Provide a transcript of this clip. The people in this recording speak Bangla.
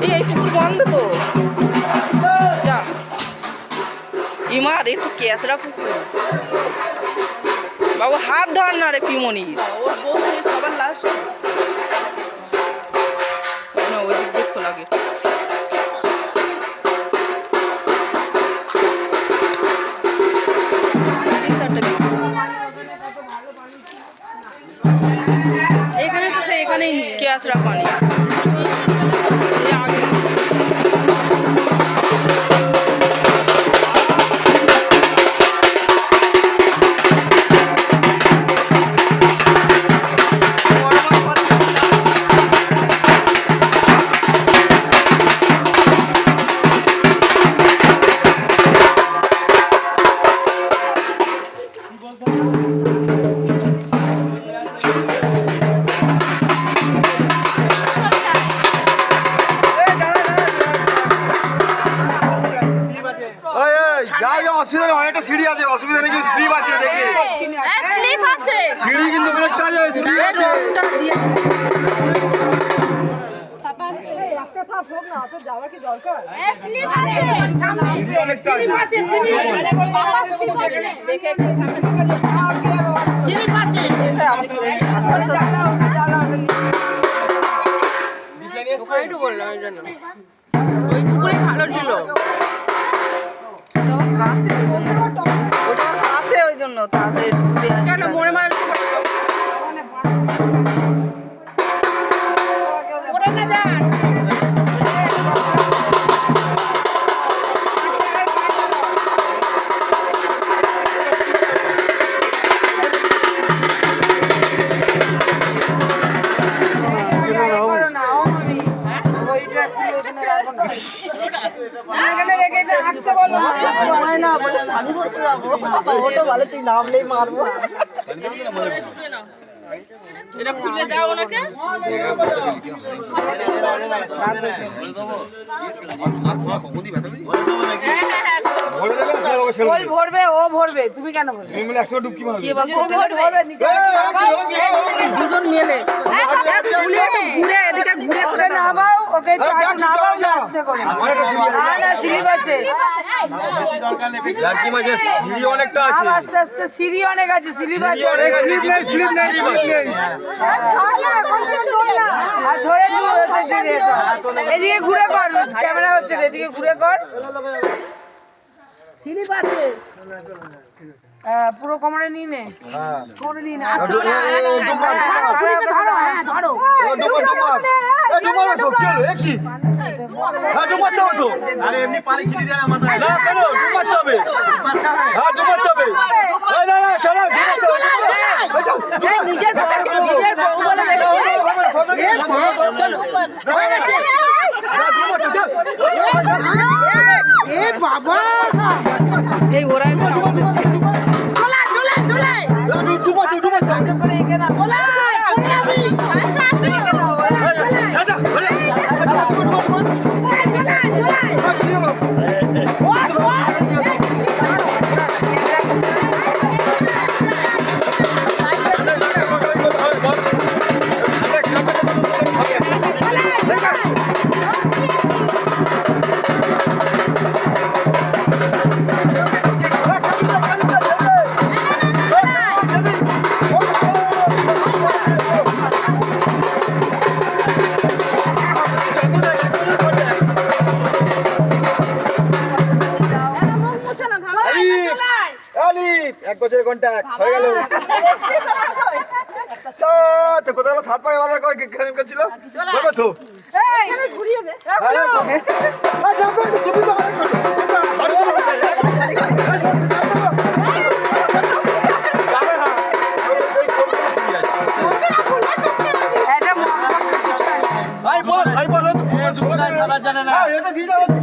এই পুকুর বন্ধ তো যা ইমার এই তো কেসরা পুকুর বাবু হাত ধর না রে পিমনি ওর বউ সবার লাশ না ওই দিক দেখো লাগে এখানে তো এখানেই কেসরা পানি অসুবিধা অনেকটা সিঁড়ি আছে অসুবিধা নেই কিন্তু স্লিপ আছে দেখে স্লিপ আছে সিঁড়ি কিন্তু অনেকটা আছে স্লিপ আছে বললাম ওই জন্য ওই পুকুরে ভালো ছিল ওটা আছে ওই জন্য তাদের কেন মনে মার ভালো তুই নামলেই মারবো এটা খুলে দাও ওনাকে ভরবে ও ভরবে তুমি কেন দুজন মিলে ঘুরে এদিকে ঘুরে ঘুরে নামাও ওকে নামাও আস্তে করে না সিঁড়ি আছে লাড়কি মাঝে সিঁড়ি অনেকটা আছে আস্তে আস্তে সিঁড়ি অনেক আছে সিঁড়ি আছে স্লিপ নেই আর ধরে এদিকে ঘুরে কর ক্যামেরা হচ্ছে এদিকে ঘুরে কর স্লিপ আছে পুরো কোমরে নিয়ে নে কোমরে নিয়ে নে আস্তে করে ধরো হ্যাঁ ধরো তো কি হলো কি হ্যাঁ ডুবাতে হবে তো আরে এমনি পানি ছিটি দেয় না মাথায় না কেন ডুবাতে হবে হ্যাঁ ডুবাতে হবে এই না না চলো এই নিজের বউ বলে এ বাবা এই ওরা চলে চলে চলে ডুবাতে করে এখানে চলে আমি আসো আসো যা এক বছরের কন্ট্যাক্ট হয়ে গেল তো কোথাও 7 পায়ে বাজার করছিল বলবো তো ঘুরিয়ে দে ভাই বল ভাই বল তো তোমার জানা না এটা দিয়ে দাও